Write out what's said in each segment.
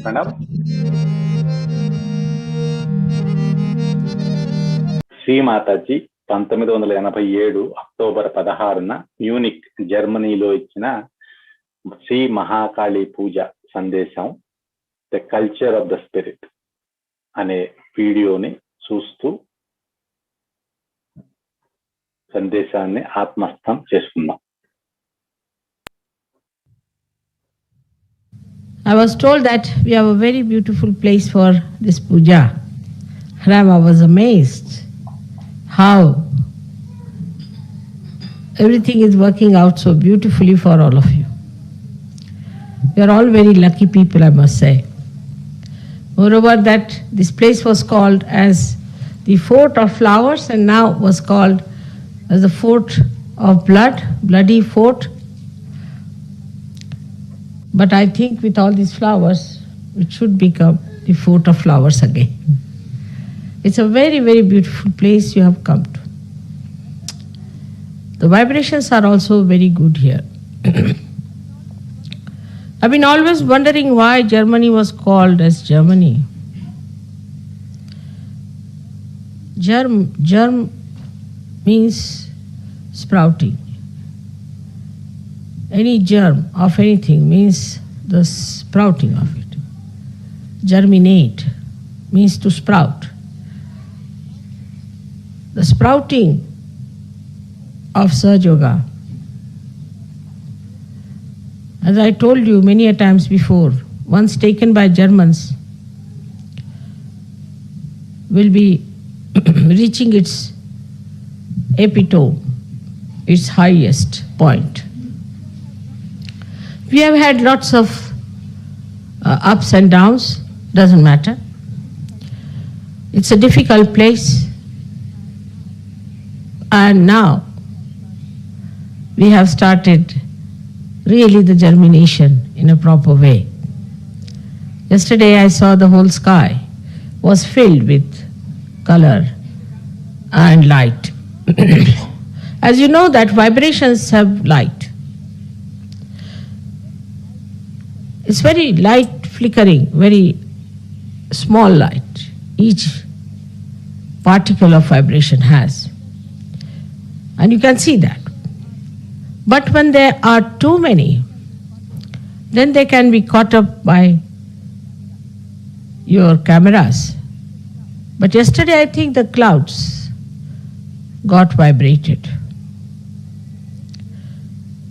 Madam Shri Mataji 1987 October 16న Munich జర్మనీలో ఇచ్చిన శ్రీ మహాకాళి పూజ సందేశం the culture of the spirit అనే వీడియోని చూస్తూ సందేశాన్ని ఆత్మస్థం చేసుకుందాం. I was told that we have a very beautiful place for this puja. And I was amazed how everything is working out so beautifully for all of you. You are all very lucky people, I must say. Moreover, that this place was called as the Fort of Flowers and now was called as the Fort of Blood, Bloody Fort. But I think with all these flowers, it should become the Fort of Flowers again. It's a very, very beautiful place you have come to. The vibrations are also very good here. I've been always wondering why Germany was called as Germany. Germ means sprouting. Any germ of anything means the sprouting of it. Germinate means to sprout. The sprouting of Sahaja Yoga, as I told you many a times before, once taken by Germans, will be reaching its epitome, its highest point. We have had lots of ups and downs, doesn't matter. It's a difficult place. And now we have started really the germination in a proper way. Yesterday I saw the whole sky was filled with color and light. As you know that vibrations have light. It's very light flickering, very small light each particle of vibration has. And you can see that. But when there are too many, then they can be caught up by your cameras. But yesterday I think the clouds got vibrated.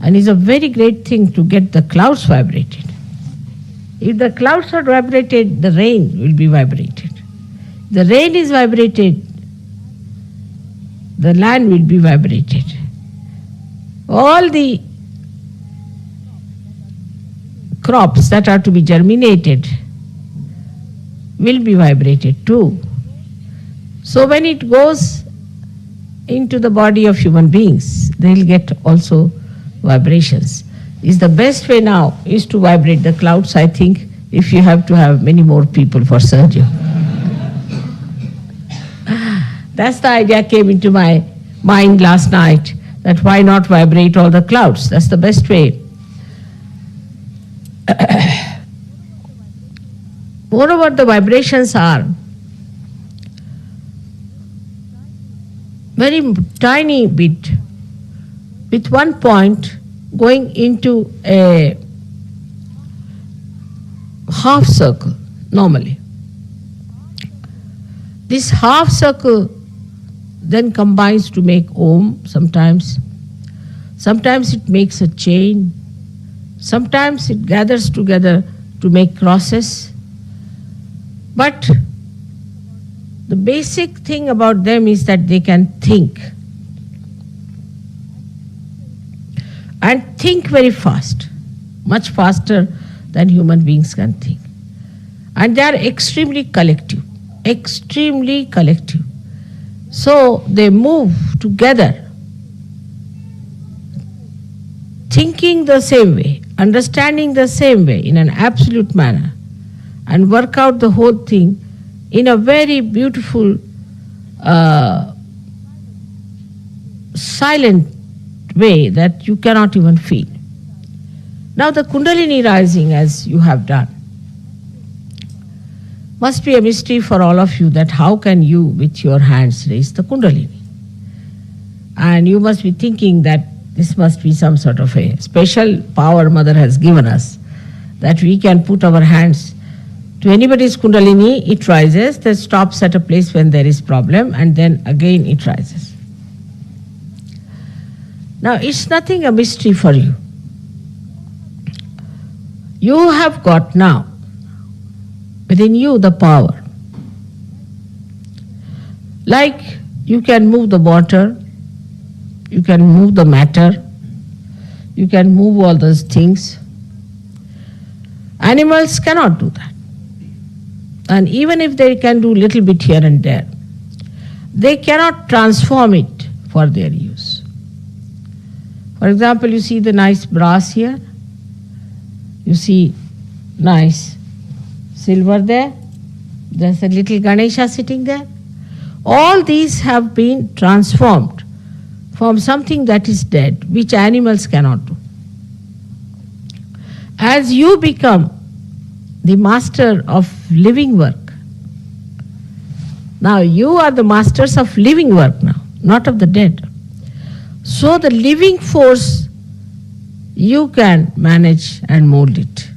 And it's a very great thing to get the clouds vibrated. If the clouds are vibrated, the rain will be vibrated. The rain is vibrated, the land will be vibrated. All the crops that are to be germinated will be vibrated too. So when it goes into the body of human beings, they will get also vibrations. Is the best way now is to vibrate the clouds, I think, if you have to have many more people for surgery. That's the idea came into my mind last night, that why not vibrate all the clouds? That's the best way. Moreover, the vibrations are very tiny bit, with one point going into a half circle normally. This half circle then combines to make Om sometimes. Sometimes it makes a chain. Sometimes it gathers together to make crosses. But the basic thing about them is that they can think. And think very fast, much faster than human beings can think. And they are extremely collective, extremely collective. So they move together, thinking the same way, understanding the same way in an absolute manner, and work out the whole thing in a very beautiful, silent way that you cannot even feel. Now the Kundalini rising as you have done, must be a mystery for all of you that how can you with your hands raise the Kundalini? And you must be thinking that this must be some sort of a special power Mother has given us, that we can put our hands to anybody's Kundalini, it rises, then stops at a place when there is problem, and then again it rises. Now it's nothing a mystery for you. You have got now within you the power. Like you can move the water, you can move the matter, you can move all those things. Animals cannot do that. And even if they can do little bit here and there, they cannot transform it for their use. For example, you see the nice brass here, you see nice silver there, there's a little Ganesha sitting there. All these have been transformed from something that is dead, which animals cannot do. As you become the master of living work, now you are the masters of living work now, not of the dead. So the living force, you can manage and mold it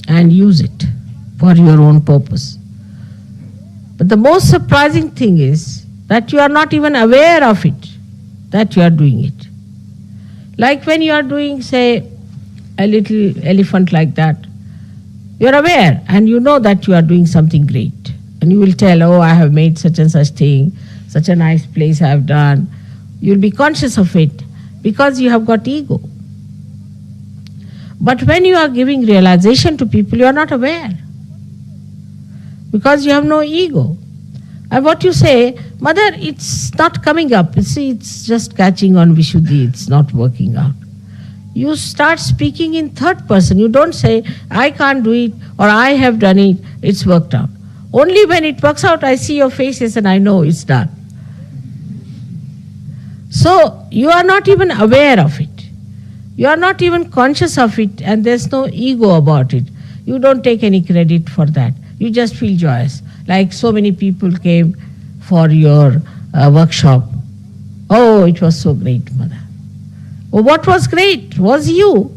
and use it for your own purpose. But the most surprising thing is that you are not even aware of it, that you are doing it. Like when you are doing, say, a little elephant like that, you are aware and you know that you are doing something great. And you will tell, oh, I have made such and such thing, such a nice place I have done. You will be conscious of it because you have got ego. But when you are giving realization to people, you are not aware because you have no ego. And what you say, Mother, it's not coming up. You see, it's just catching on Vishuddhi, it's not working out. You start speaking in third person. You don't say, I can't do it or I have done it, it's worked out. Only when it works out, I see your faces and I know it's done. So you are not even aware of it. You are not even conscious of it and there's no ego about it. You don't take any credit for that. You just feel joyous. Like so many people came for your workshop. Oh, it was so great, Mother. Oh, what was great was you.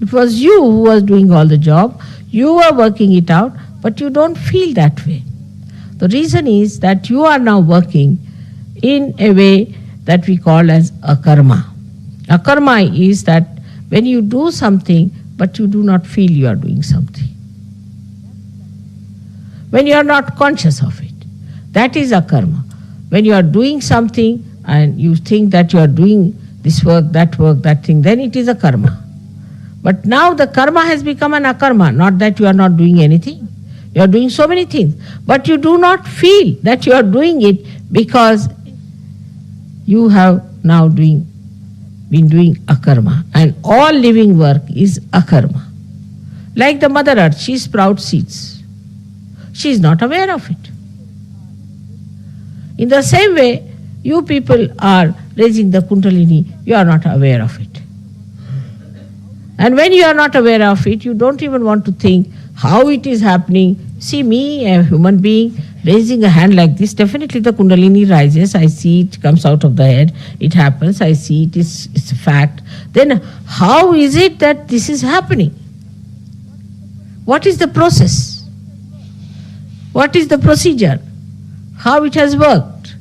It was you who was doing all the job. You were working it out, but you don't feel that way. The reason is that you are now working in a way that we call as akarma. Akarma is that when you do something, but you do not feel you are doing something. When you are not conscious of it, that is akarma. When you are doing something and you think that you are doing this work, that thing, then it is a karma. But now the karma has become an akarma, not that you are not doing anything. You are doing so many things, but you do not feel that you are doing it because you have now been doing akarma. And all living work is akarma. Like the Mother Earth, she sprouts seeds. She is not aware of it. In the same way, you people are raising the Kundalini, you are not aware of it. And when you are not aware of it, you don't even want to think how it is happening. See me, a human being, raising a hand like this, definitely the Kundalini rises, I see it comes out of the head, it happens, I see it, it's a fact. Then how is it that this is happening? What is the process? What is the procedure? How it has worked?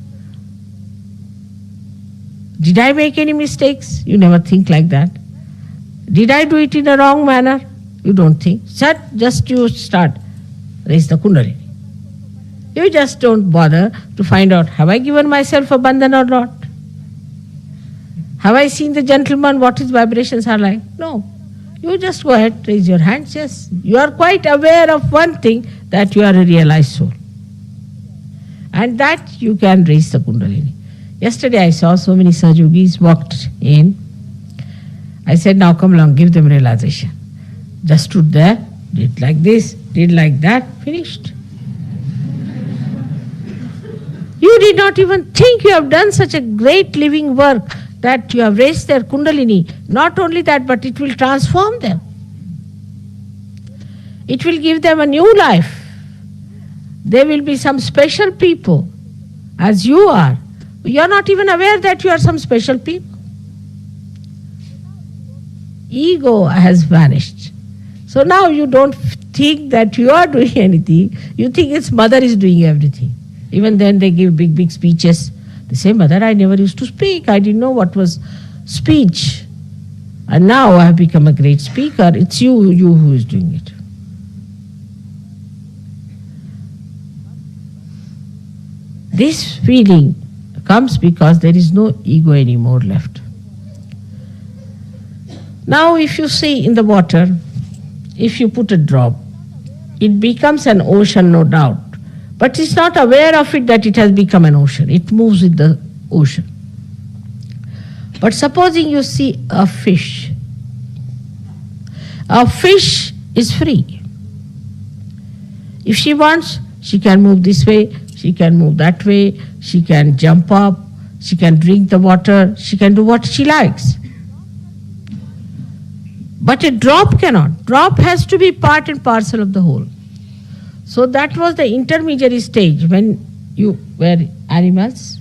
Did I make any mistakes? You never think like that. Did I do it in a wrong manner? You don't think. Just you start, raise the Kundalini. You just don't bother to find out, have I given myself a bandhan or not? Have I seen the gentleman, what his vibrations are like? No. You just go ahead, raise your hands, yes. You are quite aware of one thing, that you are a realized soul. And that you can raise the Kundalini. Yesterday I saw so many Sahajogis walked in. I said, now come along, give them realization. Just stood there, did like this, did like that, finished. You did not even think you have done such a great living work that you have raised their Kundalini. Not only that, but it will transform them. It will give them a new life. They will be some special people, as you are. You are not even aware that you are some special people. Ego has vanished. So now you don't think that you are doing anything. You think its mother is doing everything. Even then they give big, big speeches. They say, Mother, I never used to speak. I didn't know what was speech. And now I have become a great speaker. It's you who is doing it. This feeling comes because there is no ego anymore left. Now if you see in the water, if you put a drop, it becomes an ocean, no doubt. But it's not aware of it that it has become an ocean. It moves with the ocean. But supposing you see a fish. A fish is free. If she wants, she can move this way, she can move that way, she can jump up, she can drink the water, she can do what she likes. But a drop cannot. Drop has to be part and parcel of the whole. So that was the intermediary stage when you were animals.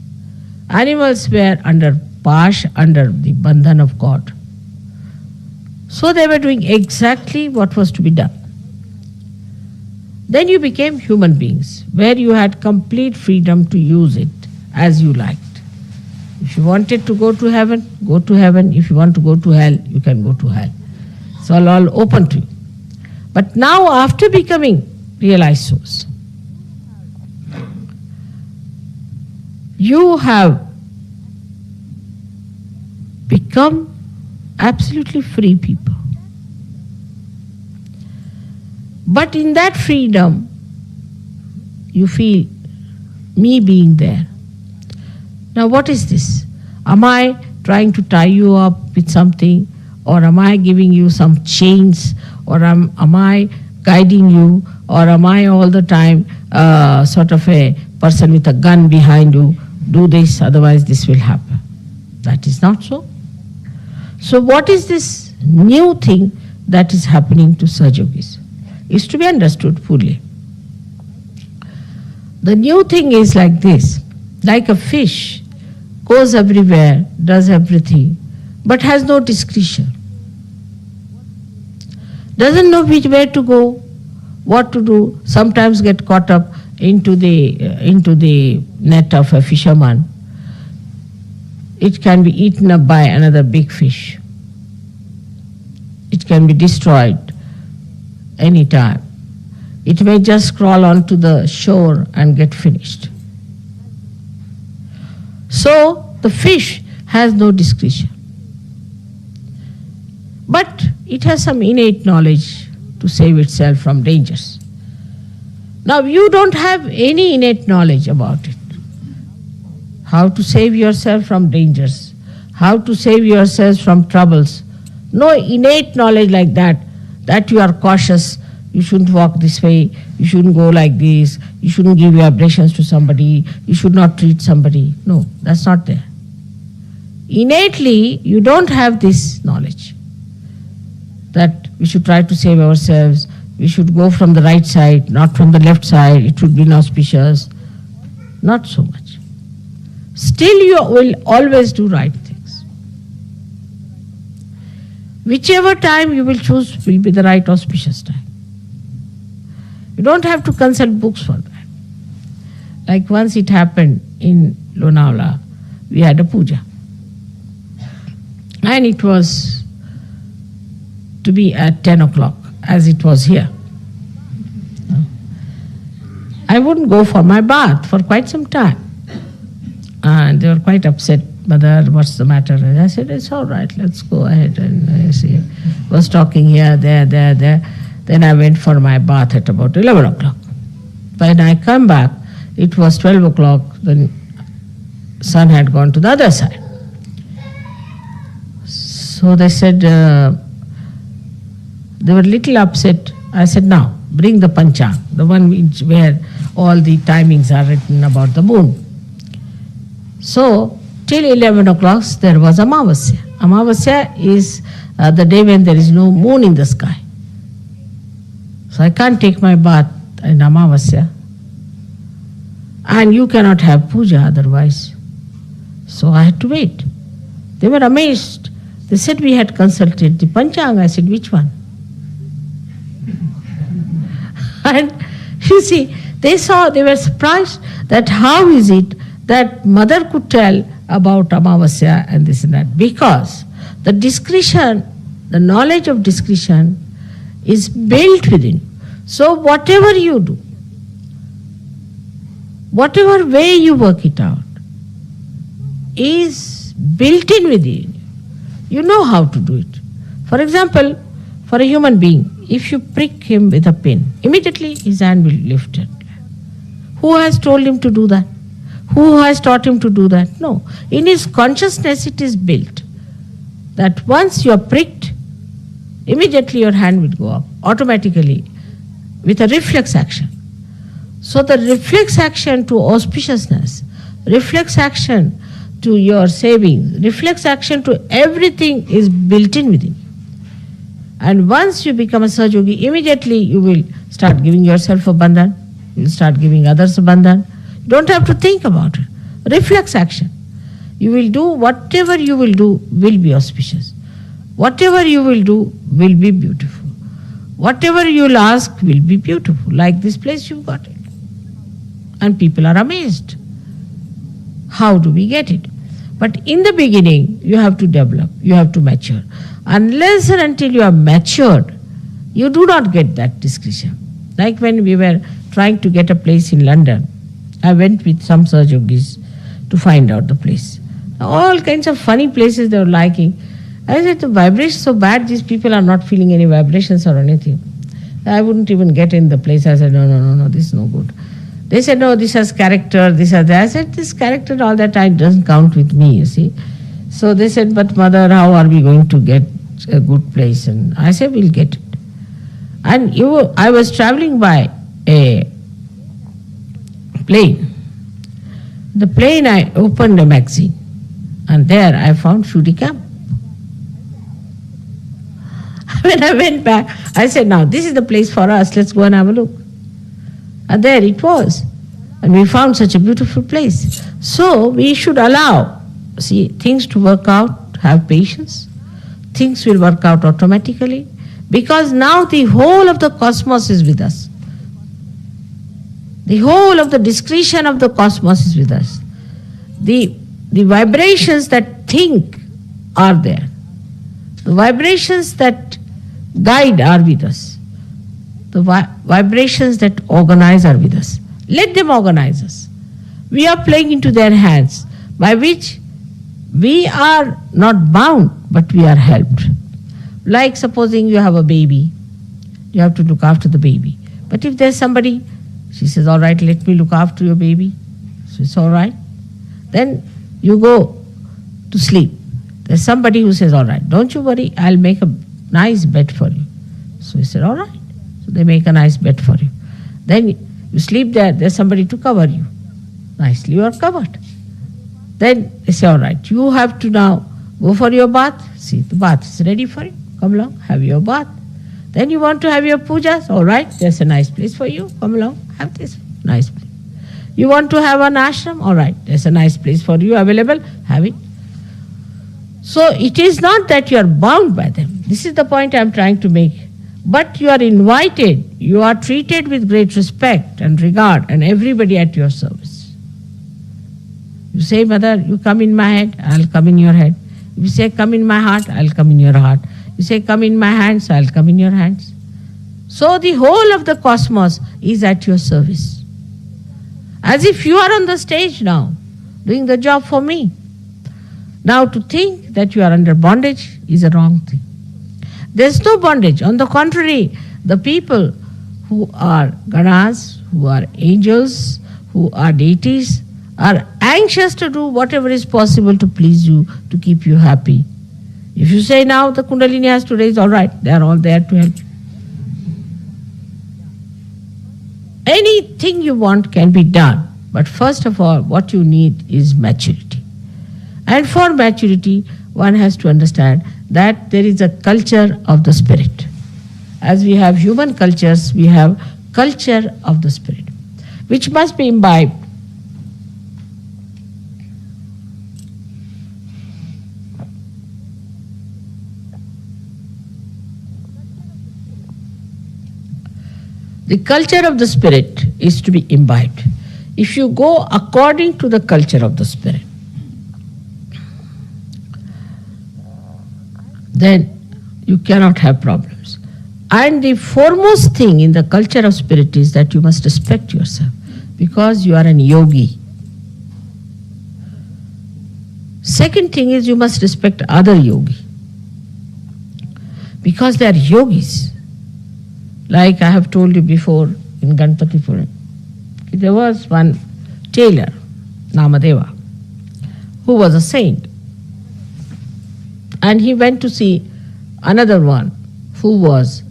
Animals were under pash, under the bandhan of God. So they were doing exactly what was to be done. Then you became human beings, where you had complete freedom to use it as you liked. If you wanted to go to heaven, go to heaven. If you want to go to hell, you can go to hell. It's all open to you. But now after becoming realized souls, you have become absolutely free people. But in that freedom, you feel me being there. Now what is this? Am I trying to tie you up with something? Or am I giving you some chains? Or am I guiding you? Or am I all the time sort of a person with a gun behind you? Do this, otherwise this will happen. That is not so. So what is this new thing that is happening to Sahaja Yogis? Is to be understood fully. The new thing is like this. Like a fish goes everywhere, does everything, but has no discretion. Doesn't know which way to go, what to do, sometimes get caught up into the net of a fisherman. It can be eaten up by another big fish. It can be destroyed any time. It may just crawl onto the shore and get finished. So the fish has no discretion. But it has some innate knowledge to save itself from dangers. Now you don't have any innate knowledge about it. How to save yourself from dangers, how to save yourselves from troubles. No innate knowledge like that you are cautious, you shouldn't walk this way, you shouldn't go like this, you shouldn't give your vibrations to somebody, you should not treat somebody. No, that's not there. Innately, you don't have this knowledge that we should try to save ourselves, we should go from the right side, not from the left side, it would be inauspicious. Not so much. Still you will always do right things. Whichever time you will choose will be the right auspicious time. You don't have to consult books for that. Like once it happened in Lonavala, we had a puja. And it was to be at 10 o'clock, as it was here. I wouldn't go for my bath for quite some time. And they were quite upset. Mother, what's the matter? And I said, it's all right, let's go ahead. And I see, was talking here, there. Then I went for my bath at about 11 o'clock. When I come back, it was 12 o'clock, the sun had gone to the other side. So they said, they were a little upset. I said, now, bring the panchang, the one where all the timings are written about the moon. So, till 11 o'clock, there was Amavasya. Amavasya is the day when there is no moon in the sky. So I can't take my bath in Amavasya. And you cannot have puja otherwise. So I had to wait. They were amazed. They said we had consulted the Panchanga. I said, which one? And you see, they were surprised that how is it that mother could tell about Amavasya and this and that. Because the discretion, the knowledge of discretion is built within. So whatever you do, whatever way you work it out, is built in within. You know how to do it. For example, for a human being, if you prick him with a pin, immediately his hand will lift it. Who has told him to do that? Who has taught him to do that? No. In his consciousness it is built that once you are pricked, immediately your hand will go up automatically with a reflex action. So the reflex action to auspiciousness, reflex action to your savings, reflex action to everything is built in within. And once you become a Sahajogi, immediately you will start giving yourself a bandhan, you will start giving others a bandhan. You don't have to think about it. Reflex action. You will do whatever you will do will be auspicious. Whatever you will do will be beautiful. Whatever you will ask will be beautiful. Like this place you've got it. And people are amazed. How do we get it? But in the beginning, you have to develop, you have to mature. Unless and until you are matured, you do not get that discretion. Like when we were trying to get a place in London, I went with some Sahajogis to find out the place. All kinds of funny places they were liking. I said, the vibration is so bad, these people are not feeling any vibrations or anything. I wouldn't even get in the place. I said, no, this is no good. They said, no, this has character, this has that. I said, this character and all that doesn't count with me, you see. So they said, but mother, how are we going to get a good place? And I said, we'll get it. And I was traveling by a plane. The plane, I opened a magazine. And there I found Shudi camp. When I went back, I said, now this is the place for us, let's go and have a look. And there it was. And we found such a beautiful place. So we should allow, things to work out, have patience. Things will work out automatically. Because now the whole of the cosmos is with us. The whole of the discretion of the cosmos is with us. The vibrations that think are there. The vibrations that guide are with us. The vibrations that organize are with us. Let them organize us. We are playing into their hands, by which we are not bound, but we are helped. Like supposing you have a baby, you have to look after the baby. But if there's somebody, she says, all right, let me look after your baby. So it's all right. Then you go to sleep. There's somebody who says, all right, don't you worry, I'll make a nice bed for you. So he said, all right. So they make a nice bed for you. Then you sleep there, there's somebody to cover you. Nicely you are covered. Then they say, all right, you have to now go for your bath. See, the bath is ready for you. Come along, have your bath. Then you want to have your pujas. All right, there's a nice place for you. Come along, have this nice place. You want to have an ashram. All right, there's a nice place for you available. Have it. So it is not that you are bound by them. This is the point I am trying to make. But you are invited. You are treated with great respect and regard, and everybody at your service. You say, mother, you come in my head, I'll come in your head. If you say, come in my heart, I'll come in your heart. You say, come in my hands, I'll come in your hands. So the whole of the cosmos is at your service. As if you are on the stage now, doing the job for me. Now to think that you are under bondage is a wrong thing. There's no bondage. On the contrary, the people who are Ganas, who are angels, who are deities, are anxious to do whatever is possible to please you, to keep you happy. If you say now the Kundalini has to raise, all right, they are all there to help you. Anything you want can be done, but first of all, what you need is maturity. And for maturity, one has to understand that there is a culture of the spirit. As we have human cultures, we have culture of the spirit, which must be imbibed. The culture of the spirit is to be imbibed. If you go according to the culture of the spirit, then you cannot have problems. And the foremost thing in the culture of spirit is that you must respect yourself, because you are an yogi. Second thing is you must respect other yogi, because they are yogis. Like I have told you before in Ganpatipuram, there was one tailor, Namadeva, who was a saint. And he went to see another one who was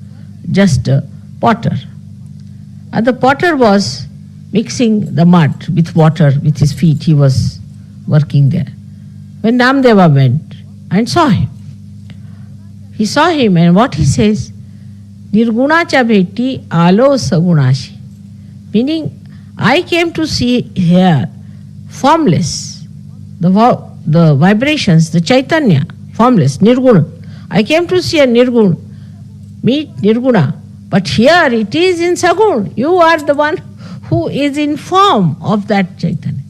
just a potter. And the potter was mixing the mud with water with his feet. He was working there. When Namadeva went and saw him, he saw him, and what he says, Nirgunacha bheti alo sagunashi. Meaning, I came to see here formless, the vibrations, the Chaitanya, formless, Nirguna. I came to see a Nirguna, meet Nirguna, but here it is in Sagun. You are the one who is in form of that Chaitanya.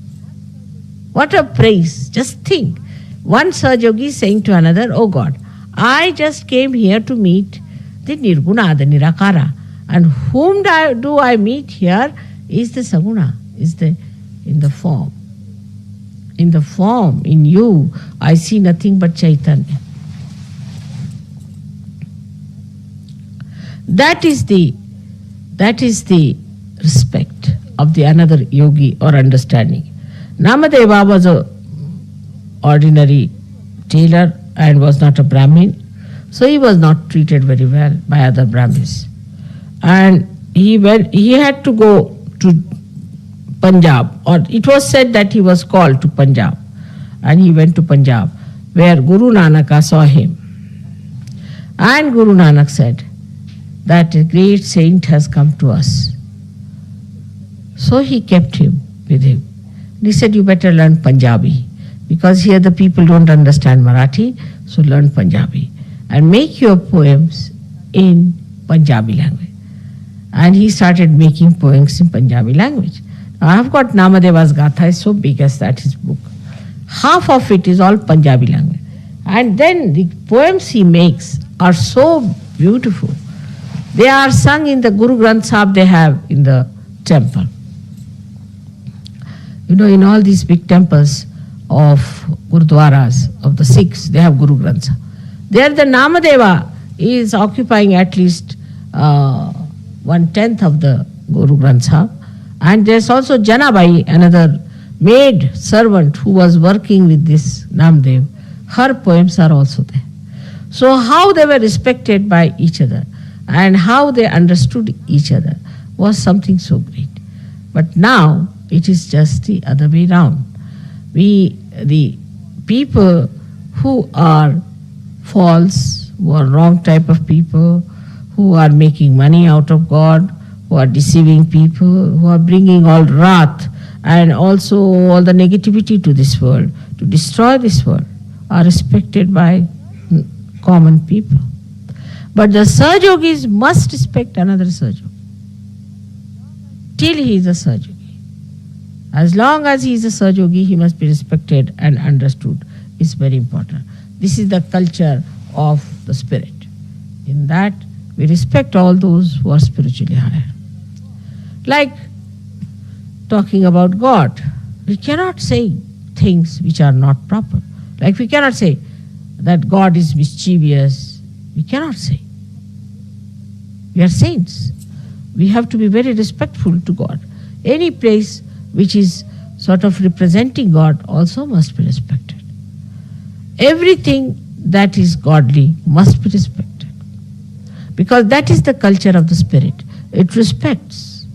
What a praise! Just think. One Sahajogi saying to another, oh God, I just came here to meet the Nirguna, the Nirakara. And whom do I meet here is the Saguna, is in the form. In the form, in you, I see nothing but Chaitanya. That is the respect of the another yogi or understanding. Namadeva was a ordinary tailor and was not a Brahmin, so he was not treated very well by other Brahmins. And he had to go to Punjab, or it was said that he was called to Punjab, and he went to Punjab, where Guru Nanak saw him. And Guru Nanak said that a great saint has come to us. So he kept him with him. And he said, you better learn Punjabi, because here the people don't understand Marathi, so learn Punjabi and make your poems in Punjabi language. And he started making poems in Punjabi language. Now I have got Namadeva's Gatha, is so big as that, his book. Half of it is all Punjabi language. And then the poems he makes are so beautiful. They are sung in the Guru Granth Sahib they have in the temple. You know, in all these big temples of Gurudwaras, of the Sikhs, they have Guru Granth Sahib. There the Namadeva is occupying at least 1/10 of the Guru Granth Sahib. And there's also Janabai, another maid servant who was working with this Namdev. Her poems are also there. So how they were respected by each other and how they understood each other was something so great. But now it is just the other way round. The people who are false, who are wrong type of people, who are making money out of God, who are deceiving people, who are bringing all wrath and also all the negativity to this world, to destroy this world, are respected by common people. But the Sahajogis must respect another Sahajogi till he is a Sahajogi. As long as he is a Sahajogi, he must be respected and understood. It's very important. This is the culture of the spirit. In that, we respect all those who are spiritually higher. Like talking about God, we cannot say things which are not proper. Like we cannot say that God is mischievous. We cannot say. We are saints. We have to be very respectful to God. Any place which is sort of representing God also must be respected. Everything that is godly must be respected, because that is the culture of the spirit. It respects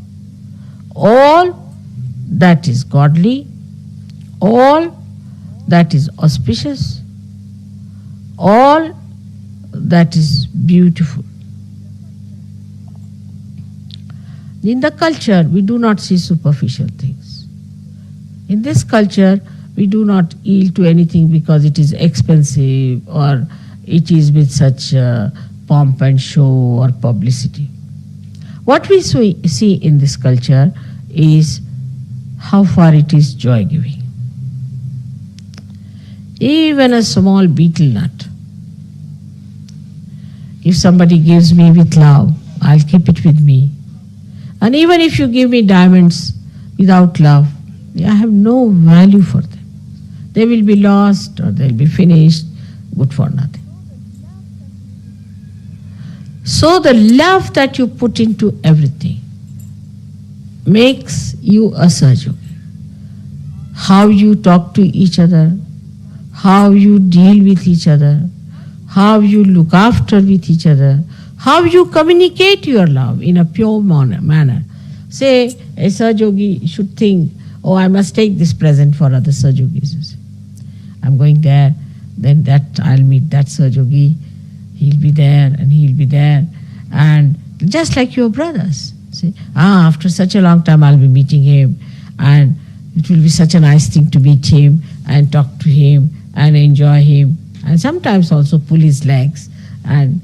all that is godly, all that is auspicious, all that is beautiful. In the culture, we do not see superficial things. In this culture, we do not yield to anything because it is expensive or it is with such pomp and show or publicity. What we see in this culture is how far it is joy giving. Even a small betel nut, if somebody gives me with love, I'll keep it with me. And even if you give me diamonds without love, I have no value for them. They will be lost or they'll be finished, good for nothing. So the love that you put into everything makes you a Sahaja-yogi. How you talk to each other, how you deal with each other, how you look after with each other, how you communicate your love in a pure manner. Say, a Sahaja-yogi should think, oh, I must take this present for other Sahaja-yogis. I'm going there, then that I'll meet that Sahaja-yogi. He'll be there and he'll be there. And just like your brothers. Say, after such a long time I'll be meeting him, and it will be such a nice thing to meet him and talk to him and enjoy him, and sometimes also pull his legs and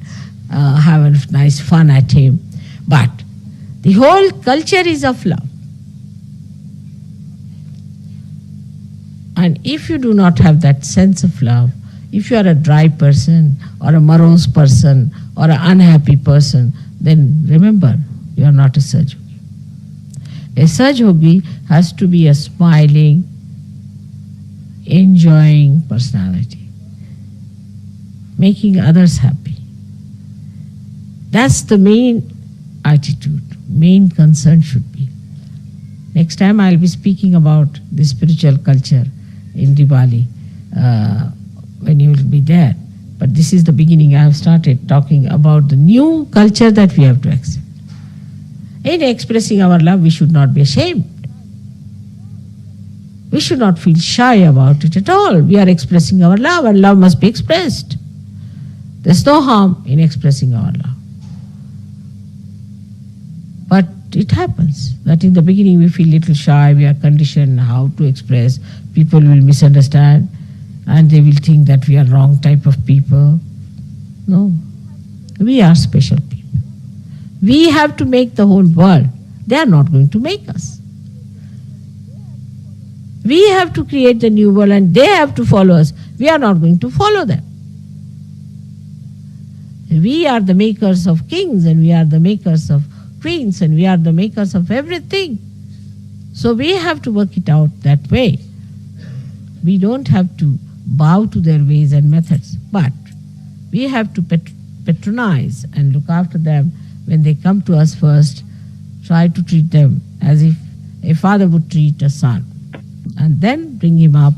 have a nice fun at him. But the whole culture is of love. And if you do not have that sense of love, if you are a dry person or a morose person or an unhappy person, then remember, you are not a Sahaja-yogi. A Sahaja-yogi has to be a smiling, enjoying personality, making others happy. That's the main attitude, main concern should be. Next time I'll be speaking about the spiritual culture in Diwali, when you will be there. But this is the beginning. I have started talking about the new culture that we have to accept. In expressing our love, we should not be ashamed. We should not feel shy about it at all. We are expressing our love, and love must be expressed. There's no harm in expressing our love. But it happens that in the beginning we feel little shy, we are conditioned how to express. People will misunderstand and they will think that we are wrong type of people. No, we are special people. We have to make the whole world. They are not going to make us. We have to create the new world and they have to follow us. We are not going to follow them. We are the makers of kings and we are the makers of queens and we are the makers of everything. So we have to work it out that way. We don't have to bow to their ways and methods, but we have to patronize and look after them when they come to us first. Try to treat them as if a father would treat a son, and then bring him up,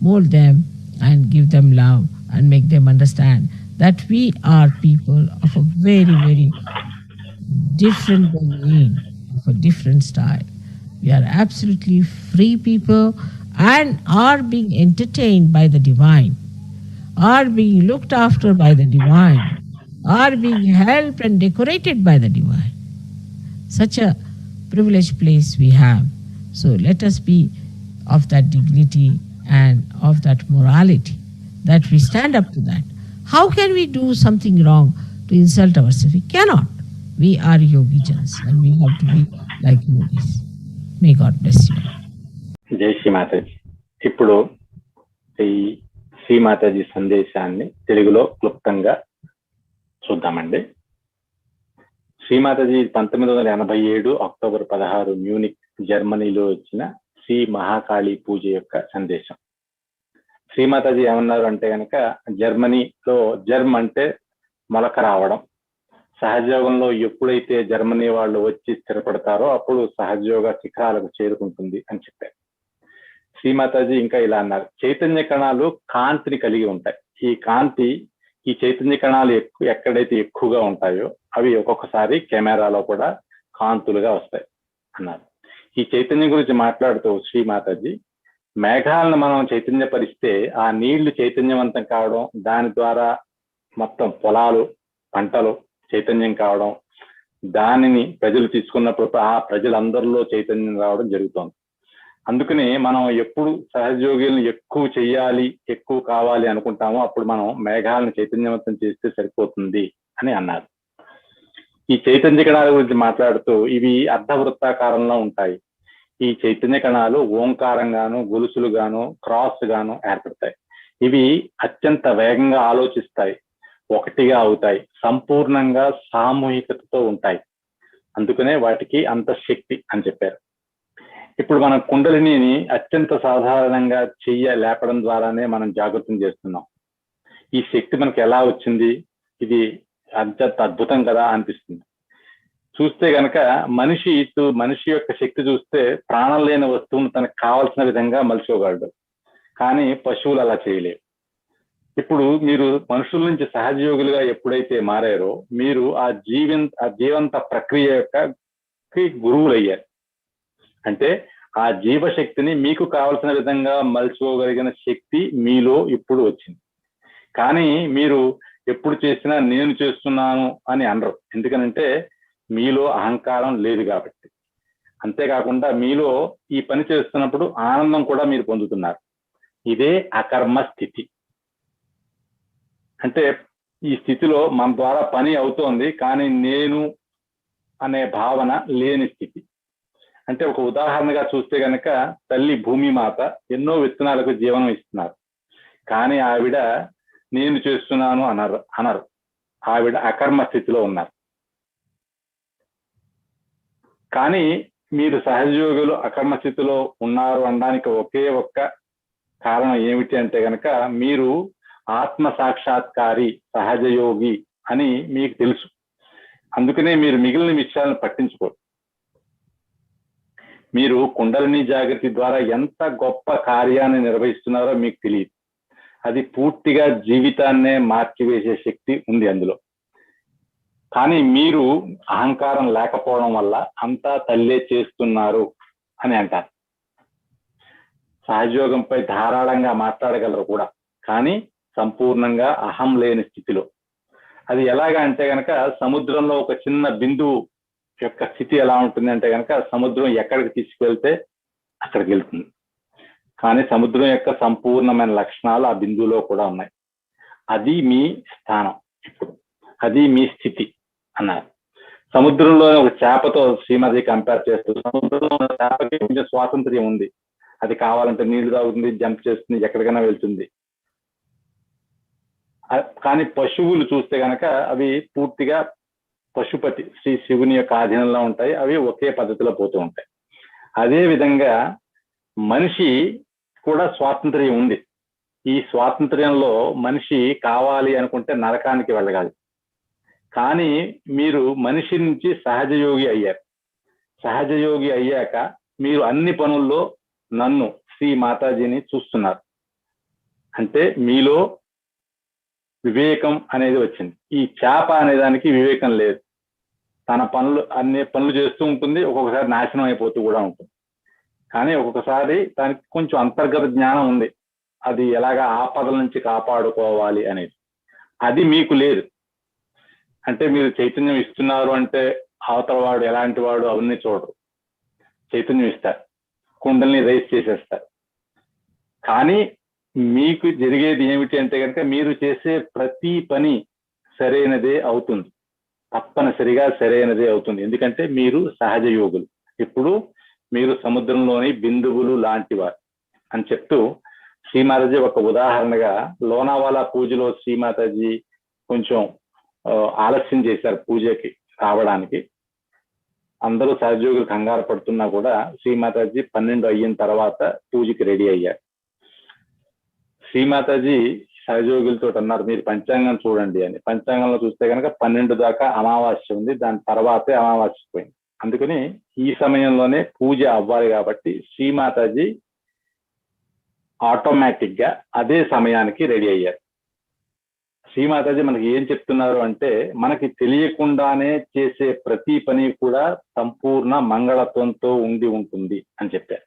mold them and give them love and make them understand that we are people of a very, very different domain, of a different style. We are absolutely free people and are being entertained by the divine, are being looked after by the divine, are being helped and decorated by the divine. Such a privileged place we have. So let us be of that dignity and of that morality, that we stand up to that. How can we do something wrong to insult ourselves? We cannot. We are yogijans and we have to be like yogis. May God bless you. జై శ్రీ మాతాజీ. ఇప్పుడు ఈ శ్రీ మాతాజీ సందేశాన్ని తెలుగులో క్లుప్తంగా చూద్దామండి. Shri Mataji 1987 October 16 Munich జర్మనీలో వచ్చిన శ్రీ మహాకాళి పూజ యొక్క సందేశం. శ్రీమాతాజీ ఏమన్నారు అంటే కనుక, జర్మనీలో జర్మ్ అంటే మొలక రావడం. సహజయోగంలో ఎప్పుడైతే జర్మనీ వాళ్ళు వచ్చి స్థిరపడతారో అప్పుడు సహజయోగ శిఖరాలకు చేరుకుంటుంది అని చెప్పారు. శ్రీమాతాజీ ఇంకా ఇలా అన్నారు, చైతన్య కణాలు కాంతిని కలిగి ఉంటాయి. ఈ చైతన్య కణాలు ఎక్కడైతే ఎక్కువగా ఉంటాయో అవి ఒక్కొక్కసారి కెమెరాలో కూడా కాంతులుగా వస్తాయి అన్నారు. ఈ చైతన్యం గురించి మాట్లాడుతూ శ్రీమాతాజీ, మేఘాలను మనం చైతన్యపరిస్తే ఆ నీళ్లు చైతన్యవంతం కావడం, దాని ద్వారా మొత్తం పొలాలు, పంటలు చైతన్యం కావడం, దానిని ప్రజలు తీసుకున్నప్పుడు ఆ ప్రజలందరిలో చైతన్యం రావడం జరుగుతోంది. అందుకని మనం ఎప్పుడు సహజయోగులను ఎక్కువ చెయ్యాలి, ఎక్కువ కావాలి అనుకుంటామో అప్పుడు మనం మేఘాలను చైతన్యవంతం చేస్తే సరిపోతుంది అని అన్నారు. ఈ చైతన్య కణాల గురించి మాట్లాడుతూ ఇవి అర్ధవృత్తాకారంలో ఉంటాయి. ఈ చైతన్య కణాలు ఓంకారంగాను, గొలుసులుగాను, క్రాస్ గాను ఏర్పడతాయి. ఇవి అత్యంత వేగంగా ఆలోచిస్తాయి, ఒకటిగా అవుతాయి, సంపూర్ణంగా సామూహికతతో ఉంటాయి. అందుకనే వాటికి అంత శక్తి అని చెప్పారు. ఇప్పుడు మనం కుండలిని అత్యంత సాధారణంగా లేపడం ద్వారానే మనం జాగృతం చేస్తున్నాం. ఈ శక్తి మనకు ఎలా వచ్చింది? ఇది అత్యంత అద్భుతం కదా అనిపిస్తుంది. చూస్తే గనక మనిషి యొక్క శక్తి చూస్తే ప్రాణం లేని వస్తువును తనకు కావలసిన విధంగా మలుచుకోగలడు, కానీ పశువులు అలా చేయలేవు. ఇప్పుడు మీరు మనుషుల నుంచి సహజయోగులుగా ఎప్పుడైతే మారారో మీరు ఆ జీవంత ప్రక్రియ యొక్క గురువులయ్యారు. అంటే ఆ జీవశక్తిని మీకు కావలసిన విధంగా మలుచుకోగలిగిన శక్తి మీలో ఇప్పుడు వచ్చింది. కానీ మీరు ఎప్పుడు చేసినా నేను చేస్తున్నాను అని అనరు, ఎందుకనంటే మీలో అహంకారం లేదు కాబట్టి. అంతేకాకుండా మీలో ఈ పని చేస్తున్నప్పుడు ఆనందం కూడా మీరు పొందుతున్నారు. ఇదే అకర్మ స్థితి. అంటే ఈ స్థితిలో మన ద్వారా పని అవుతోంది, కానీ నేను అనే భావన లేని స్థితి. అంటే ఒక ఉదాహరణగా చూస్తే గనక తల్లి భూమి మాత ఎన్నో విత్తనాలకు జీవనం ఇస్తున్నారు, కానీ ఆవిడ నేను చేస్తున్నాను అనరు. ఆవిడ అకర్మ స్థితిలో ఉన్నారు. కానీ మీరు సహజయోగులు అకర్మ స్థితిలో ఉన్నారు అనడానికి ఒకే ఒక్క కారణం ఏమిటి అంటే గనక మీరు ఆత్మ సాక్షాత్కారి సహజయోగి అని మీకు తెలుసు. అందుకనే మీరు మిగిలిన విషయాలను పట్టించుకోరు. మీరు కుండలిని జాగృతి ద్వారా ఎంత గొప్ప కార్యాన్ని నిర్వహిస్తున్నారో మీకు తెలియదు. అది పూర్తిగా జీవితాన్నే మార్చివేసే శక్తి ఉంది అందులో. కానీ మీరు అహంకారం లేకపోవడం వల్ల అంతా తల్లే చేస్తున్నారు అని అంటారు. సహజయోగంపై ధారాళంగా మాట్లాడగలరు కూడా, కానీ సంపూర్ణంగా అహం లేని స్థితిలో. అది ఎలాగా అంటే గనక సముద్రంలో ఒక చిన్న బిందువు యొక్క స్థితి ఎలా ఉంటుంది అంటే గనక సముద్రం ఎక్కడికి తీసుకెళ్తే అక్కడికి వెళ్తుంది, కానీ సముద్రం యొక్క సంపూర్ణమైన లక్షణాలు ఆ బిందువులో కూడా ఉన్నాయి. అది మీ స్థానం, ఇప్పుడు అది మీ స్థితి అన్నారు. సముద్రంలో ఒక చేపతో శ్రీమతి కంపేర్ చేస్తూ, సముద్రంలో ఉన్న చేపకి కొంచెం స్వాతంత్ర్యం ఉంది. అది కావాలంటే నీళ్లు తాగుతుంది, జంప్ చేస్తుంది, ఎక్కడికైనా వెళ్తుంది. కానీ పశువులు చూస్తే గనక అవి పూర్తిగా పశుపతి శ్రీ శివుని యొక్క ఆధీనంలో ఉంటాయి. అవి ఒకే పద్ధతిలో పోతూ ఉంటాయి. అదే విధంగా మనిషి కూడా స్వాతంత్ర్యం ఉంది. ఈ స్వాతంత్ర్యంలో మనిషి కావాలి అనుకుంటే నరకానికి వెళ్ళగాలి. కానీ మీరు మనిషి నుంచి సహజయోగి అయ్యారు. సహజయోగి అయ్యాక మీరు అన్ని పనుల్లో నన్ను శ్రీ మాతాజీని చూస్తున్నారు. అంటే మీలో వివేకం అనేది వచ్చింది. ఈ చేప అనే దానికి వివేకం లేదు. తన అన్ని పనులు చేస్తూ ఉంటుంది, ఒక్కొక్కసారి నాశనం అయిపోతూ కూడా ఉంటుంది. కానీ ఒక్కొక్కసారి దానికి కొంచెం అంతర్గత జ్ఞానం ఉంది, అది ఎలాగా ఆపదల నుంచి కాపాడుకోవాలి అనేది. అది మీకు లేదు. అంటే మీరు చైతన్యం ఇస్తున్నారు అంటే అవతల వాడు ఎలాంటి వాడు అవన్నీ చూడరు. చైతన్యం ఇస్తారు, కుండల్ని రైజ్ చేసేస్తారు. కానీ మీకు జరిగేది ఏమిటి అంటే కనుక మీరు చేసే ప్రతి పని సరైనదే అవుతుంది, తప్పనిసరిగా సరైనదే అవుతుంది. ఎందుకంటే మీరు సహజ యోగులు. ఇప్పుడు మీరు సముద్రంలోని బిందువులు లాంటివారు అని చెప్తూ శ్రీమాతాజీ ఒక ఉదాహరణగా లోనావాలా పూజలో శ్రీమాతాజీ కొంచెం ఆలస్యం చేశారు పూజకి రావడానికి. అందరూ సహజయోగులు కంగారు పడుతున్నా కూడా శ్రీమాతాజీ 12 అయిన తర్వాత పూజకి రెడీ అయ్యారు. శ్రీమాతాజీ సహజయోగులతో అన్నారు, మీరు పంచాంగం చూడండి అని. పంచాంగంలో చూస్తే కనుక 12 దాకా అమావాస్య ఉంది, దాని తర్వాతే అమావాస్య పోయింది. అందుకని ఈ సమయంలోనే పూజ అవ్వాలి కాబట్టి శ్రీమాతాజీ ఆటోమేటిక్ గా అదే సమయానికి రెడీ అయ్యారు. శ్రీమాతాజీ మనకి ఏం చెప్తున్నారు అంటే, మనకి తెలియకుండానే చేసే ప్రతి పని కూడా సంపూర్ణ మంగళత్వంతో ఉండి ఉంటుంది అని చెప్పారు.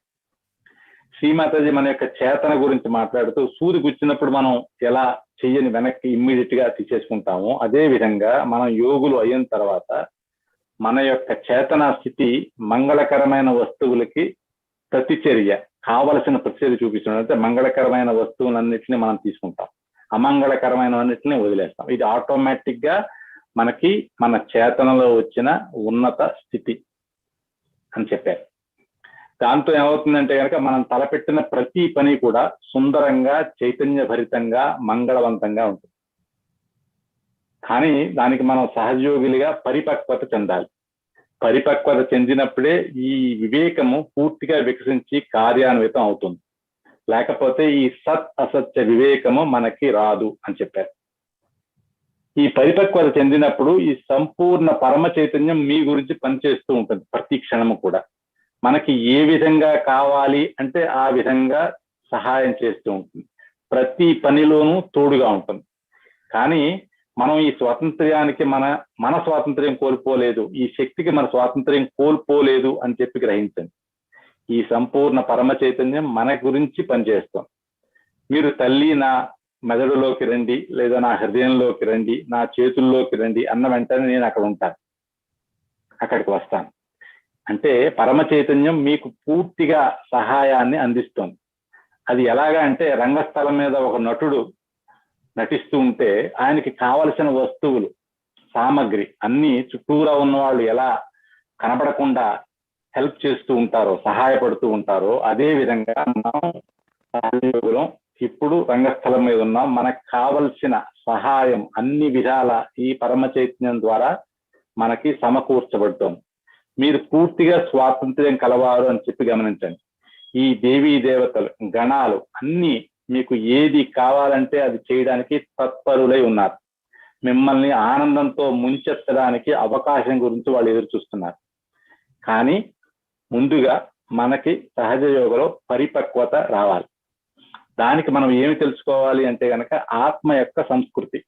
శ్రీమాతాజీ మన యొక్క చేతన గురించి మాట్లాడుతూ, సూది గుచ్చినప్పుడు మనం ఎలా చెయ్యని వెనక్కి ఇమ్మీడియట్ గా తీసేసుకుంటామో, అదే విధంగా మనం యోగులు అయిన తర్వాత మన యొక్క చేతన స్థితి మంగళకరమైన వస్తువులకి ప్రతిచర్య, కావలసిన ప్రతిచర్య చూపిస్తున్నాడు. అంటే మంగళకరమైన వస్తువులన్నింటినీ మనం తీసుకుంటాం, అమంగళకరమైనవన్నింటినీ వదిలేస్తాం. ఇది ఆటోమేటిక్ గా మనకి మన చేతనలో వచ్చిన ఉన్నత స్థితి అని చెప్పారు. దాంతో ఏమవుతుందంటే కనుక మనం తలపెట్టిన ప్రతి పని కూడా సుందరంగా, చైతన్య భరితంగా, మంగళవంతంగా ఉంటుంది. కానీ దానికి మనం సహజయోగిలుగా పరిపక్వత చెందాలి. పరిపక్వత చెందినప్పుడే ఈ వివేకము పూర్తిగా వికసించి కార్యాన్వితం అవుతుంది. లేకపోతే ఈ సత్ అసత్య వివేకము మనకి రాదు అని చెప్పారు. ఈ పరిపక్వత చెందినప్పుడు ఈ సంపూర్ణ పరమ చైతన్యం మీ గురించి పనిచేస్తూ ఉంటుంది. ప్రతి క్షణము కూడా మనకి ఏ విధంగా కావాలి అంటే ఆ విధంగా సహాయం చేస్తూ ఉంటుంది. ప్రతి పనిలోనూ తోడుగా ఉంటుంది. కానీ మనం ఈ స్వాతంత్ర్యానికి మన స్వాతంత్ర్యం కోల్పోలేదు, ఈ శక్తికి మన స్వాతంత్ర్యం కోల్పోలేదు అని చెప్పి గ్రహించండి. ఈ సంపూర్ణ పరమ చైతన్యం మన గురించి పనిచేస్తాం. మీరు తల్లి నా మెదడులోకి రండి, లేదా నా హృదయంలోకి రండి, నా చేతుల్లోకి రండి అన్న వెంటనే నేను అక్కడ ఉంటాను, అక్కడికి వస్తాను. అంటే పరమ చైతన్యం మీకు పూర్తిగా సహాయాన్ని అందిస్తుంది. అది ఎలాగా అంటే రంగస్థలం మీద ఒక నటుడు నటిస్తూ ఉంటే ఆయనకి కావలసిన వస్తువులు, సామగ్రి అన్ని చుట్టూరా ఉన్న వాళ్ళు ఎలా కనపడకుండా హెల్ప్ చేస్తూ ఉంటారో, సహాయపడుతూ ఉంటారో, అదే విధంగా మనం సహయోగులం ఇప్పుడు రంగస్థలం మీద ఉన్నాం. మనకు కావలసిన సహాయం అన్ని విధాల ఈ పరమ చైతన్యం ద్వారా మనకి సమకూర్చబడుతోంది. మీరు పూర్తిగా స్వాతంత్ర్యం కలవారు అని చెప్పి గమనించండి. ఈ దేవీ దేవతలు, గణాలు అన్ని మీకు ఏది కావాలంటే అది చేయడానికి తత్పరులై ఉన్నారు. మిమ్మల్ని ఆనందంతో ముంచెత్తడానికి అవకాశం గురించి వాళ్ళు ఎదురు చూస్తున్నారు. కానీ ముందుగా మనకి సహజ యోగలో పరిపక్వత రావాలి. దానికి మనం ఏమి తెలుసుకోవాలి అంటే కనుక ఆత్మ యొక్క సంస్కృతి,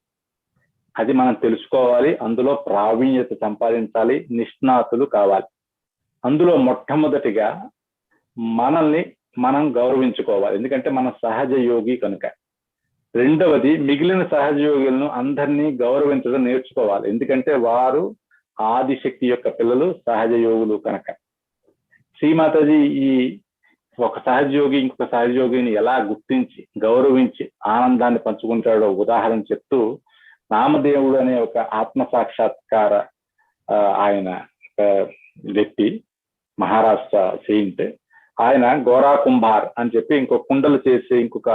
అది మనం తెలుసుకోవాలి. అందులో ప్రావీణ్యత సంపాదించాలి, నిష్ణాతులు కావాలి. అందులో మొట్టమొదటిగా మనల్ని మనం గౌరవించుకోవాలి, ఎందుకంటే మనం సహజ యోగి కనుక. రెండవది మిగిలిన సహజ యోగులను అందరినీ గౌరవించడం నేర్చుకోవాలి, ఎందుకంటే వారు ఆదిశక్తి యొక్క పిల్లలు, సహజ యోగులు కనుక. శ్రీమాతాజీ ఈ ఒక సహజయోగి ఇంకొక సహజయోగిని ఎలా గుర్తించి గౌరవించి ఆనందాన్ని పంచుకుంటాడో ఉదాహరణ చెప్తూ, నామదేవుడు అనే ఒక ఆత్మ సాక్షాత్కార ఆయన వ్యక్తి, మహారాష్ట్ర సెయింట్, ఆయన గోరా కుంభార్ అని చెప్పి ఇంకొక కుండలు చేసే ఇంకొక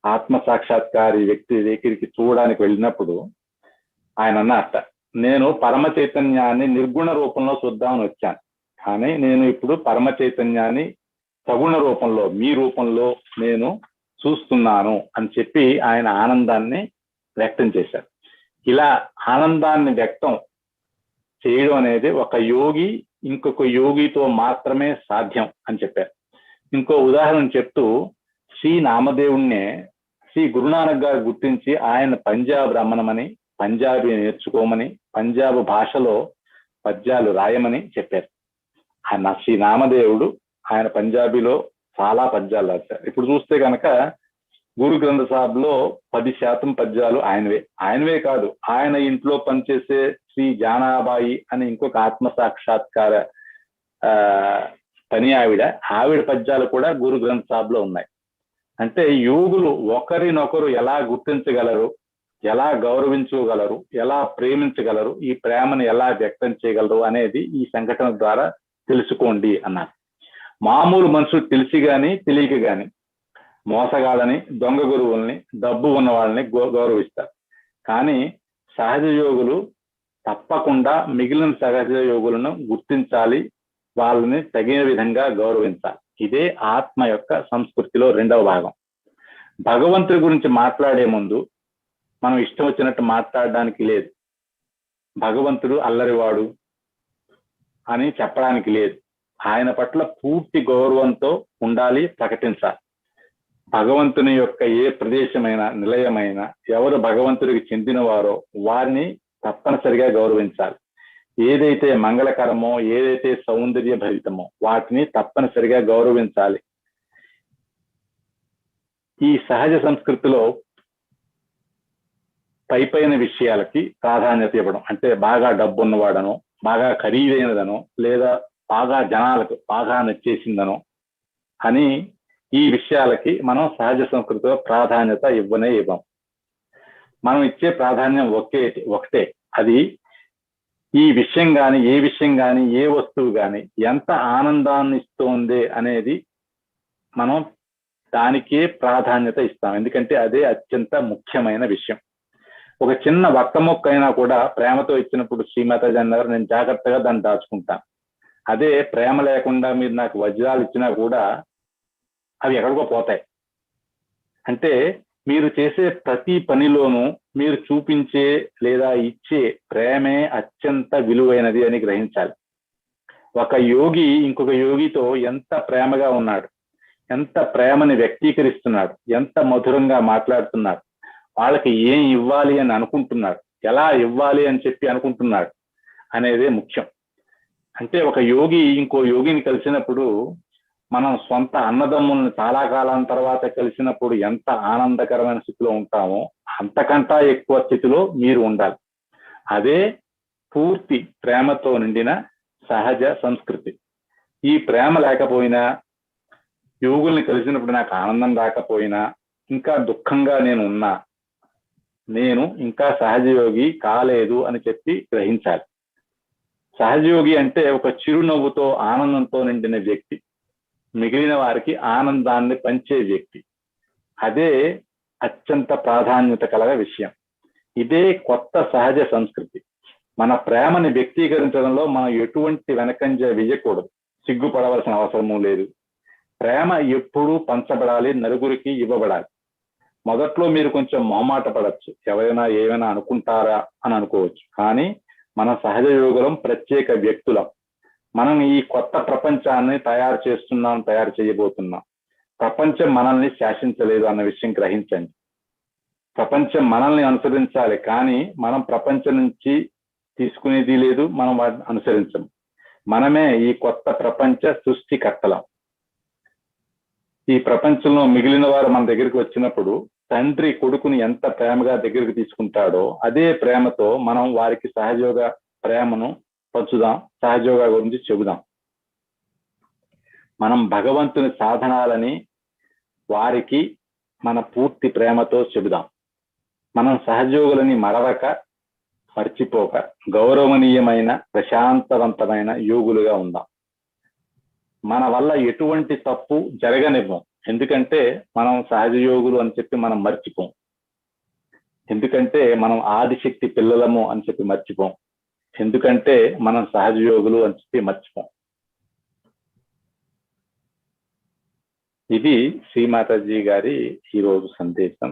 ఆత్మ సాక్షాత్కారి వ్యక్తి దగ్గరికి చూడడానికి వెళ్ళినప్పుడు ఆయన అన్నట్ట, నేను పరమ చైతన్యాన్ని నిర్గుణ రూపంలో చూద్దామని వచ్చాను, కానీ నేను ఇప్పుడు పరమ చైతన్యాన్ని సగుణ రూపంలో, మీ రూపంలో నేను చూస్తున్నాను అని చెప్పి ఆయన ఆనందాన్ని వ్యక్తం చేశారు. ఇలా ఆనందాన్ని వ్యక్తం చేయడం అనేది ఒక యోగి ఇంకొక యోగితో మాత్రమే సాధ్యం అని చెప్పారు. ఇంకో ఉదాహరణ చెప్తూ, శ్రీ నామదేవుణ్ణే శ్రీ గురునానక్ గారు గుర్తించి ఆయన పంజాబ్ రమ్మనమని, పంజాబీ నేర్చుకోమని, పంజాబ్ భాషలో పద్యాలు రాయమని చెప్పారు. ఆయన శ్రీ నామదేవుడు ఆయన పంజాబీలో చాలా పద్యాలు రాశారు. ఇప్పుడు చూస్తే కనుక గురు గ్రంథ సాహిబ్లో 10% పద్యాలు ఆయనవే కాదు, ఆయన ఇంట్లో పనిచేసే శ్రీ జానాబాయి అని ఇంకొక ఆత్మ సాక్షాత్కార పని ఆవిడ పద్యాలు కూడా గురు గ్రంథ సాహిబ్లో ఉన్నాయి. అంటే యోగులు ఒకరినొకరు ఎలా గుర్తించగలరు, ఎలా గౌరవించగలరు, ఎలా ప్రేమించగలరు, ఈ ప్రేమను ఎలా వ్యక్తం చేయగలరు అనేది ఈ సంఘటన ద్వారా తెలుసుకోండి అన్నారు. మామూలు మనుషులు తెలిసి గాని తెలియక గాని మోసగాళ్ళని, దొంగ గురువుల్ని, డబ్బు ఉన్న వాళ్ళని గౌరవిస్తారు. కానీ సహజ యోగులు తప్పకుండా మిగిలిన సహజ యోగులను గుర్తించాలి, వాళ్ళని తగిన విధంగా గౌరవించాలి. ఇదే ఆత్మ యొక్క సంస్కృతిలో రెండవ భాగం. భగవంతుడి గురించి మాట్లాడే ముందు మనం ఇష్టం వచ్చినట్టు మాట్లాడడానికి లేదు. భగవంతుడు అల్లరివాడు అని చెప్పడానికి లేదు. ఆయన పట్ల పూర్తి గౌరవంతో ఉండాలి, ప్రకటించాలి. భగవంతుని యొక్క ఏ ప్రదేశమైనా, నిలయమైనా, ఎవరు భగవంతుడికి చెందినవారో వారిని తప్పనిసరిగా గౌరవించాలి. ఏదైతే మంగళకరమో, ఏదైతే సౌందర్య భరితమో వాటిని తప్పనిసరిగా గౌరవించాలి. ఈ సహజ సంస్కృతిలో పైన విషయాలకి ప్రాధాన్యత ఇవ్వడం, అంటే బాగా డబ్బు ఉన్నవాడనో, బాగా ఖరీదైనదనో లేదా బాగా జనాలకు బాగా నచ్చేసిందనో అని ఈ విషయాలకి మనం సహజ సంస్కృతిలో ప్రాధాన్యత ఇవ్వం. మనం ఇచ్చే ప్రాధాన్యం ఒకటే, అది ఈ విషయం కానీ ఏ విషయం కానీ ఏ వస్తువు కానీ ఎంత ఆనందాన్ని ఇస్తోంది అనేది మనం దానికే ప్రాధాన్యత ఇస్తాం. ఎందుకంటే అదే అత్యంత ముఖ్యమైన విషయం. ఒక చిన్న వక్క మొక్క అయినా కూడా ప్రేమతో ఇచ్చినప్పుడు శ్రీమాతాజీ అన్నారు, నేను జాగ్రత్తగా దాన్ని దాచుకుంటాను. అదే ప్రేమ లేకుండా మీరు నాకు వజ్రాలు ఇచ్చినా కూడా అవి ఎక్కడికో పోతాయి. అంటే మీరు చేసే ప్రతి పనిలోనూ మీరు చూపించే లేదా ఇచ్చే ప్రేమే అత్యంత విలువైనది అని గ్రహించాలి. ఒక యోగి ఇంకొక యోగితో ఎంత ప్రేమగా ఉన్నాడు, ఎంత ప్రేమని వ్యక్తీకరిస్తున్నాడు, ఎంత మధురంగా మాట్లాడుతున్నాడు, వాళ్ళకి ఏం ఇవ్వాలి అని అనుకుంటున్నాడు, ఎలా ఇవ్వాలి అని చెప్పి అనుకుంటున్నాడు అనేదే ముఖ్యం. అంటే ఒక యోగి ఇంకో యోగిని కలిసినప్పుడు మనం సొంత అన్నదమ్ముల్ని చాలా కాలం తర్వాత కలిసినప్పుడు ఎంత ఆనందకరమైన స్థితిలో ఉంటామో అంతకంటా ఎక్కువ స్థితిలో మీరు ఉండాలి. అదే పూర్తి ప్రేమతో నిండిన సహజ సంస్కృతి. ఈ ప్రేమ లేకపోయినా, యోగుల్ని కలిసినప్పుడు నాకు ఆనందం రాకపోయినా, ఇంకా దుఃఖంగా నేను ఉన్నా, నేను ఇంకా సహజయోగి కాలేదు అని చెప్పి గ్రహించాలి. సహజయోగి అంటే ఒక చిరునవ్వుతో ఆనందంతో నిండిన వ్యక్తి, మిగిలిన వారికి ఆనందాన్ని పంచే వ్యక్తి. అదే అత్యంత ప్రాధాన్యత కలగ విషయం. ఇదే కొత్త సహజ సంస్కృతి. మన ప్రేమని వ్యక్తీకరించడంలో మనం ఎటువంటి వెనకంజ వేయకూడదు, సిగ్గుపడవలసిన అవసరము లేదు. ప్రేమ ఎప్పుడూ పంచబడాలి, నలుగురికి ఇవ్వబడాలి. మొదట్లో మీరు కొంచెం మొహమాట పడచ్చు, ఎవరైనా ఏమైనా అనుకుంటారా అని అనుకోవచ్చు. కానీ మన సహజ యోగులం ప్రత్యేక వ్యక్తులం. మనం ఈ కొత్త ప్రపంచాన్ని తయారు చేయబోతున్నాం. ప్రపంచం మనల్ని శాసించలేదు అన్న విషయం గ్రహించండి. ప్రపంచం మనల్ని అనుసరించాలి, కానీ మనం ప్రపంచం నుంచి తీసుకునేది లేదు, మనం వాటిని అనుసరించము. మనమే ఈ కొత్త ప్రపంచ సృష్టికర్తలం. ఈ ప్రపంచంలో మిగిలిన వారు మన దగ్గరికి వచ్చినప్పుడు తండ్రి కొడుకుని ఎంత ప్రేమగా దగ్గరికి తీసుకుంటాడో అదే ప్రేమతో మనం వారికి సహజయోగ ప్రేమను పంచుదాం, సహజయోగ గురించి చెబుదాం. మనం భగవంతుని సాధనాలని వారికి మన పూర్తి ప్రేమతో చెబుదాం. మనం సహజయోగులని మర్చిపోక గౌరవనీయమైన ప్రశాంతవంతమైన యోగులుగా ఉందాం. మన వల్ల ఎటువంటి తప్పు జరగనివ్వం, ఎందుకంటే మనం సహజ యోగులు అని చెప్పి మనం మర్చిపోం. ఎందుకంటే మనం ఆదిశక్తి పిల్లలము అని చెప్పి మర్చిపోం. ఎందుకంటే మనం సహజ యోగులు అని చెప్పి మర్చిపోం. ఇది శ్రీమాతాజీ గారి ఈరోజు సందేశం.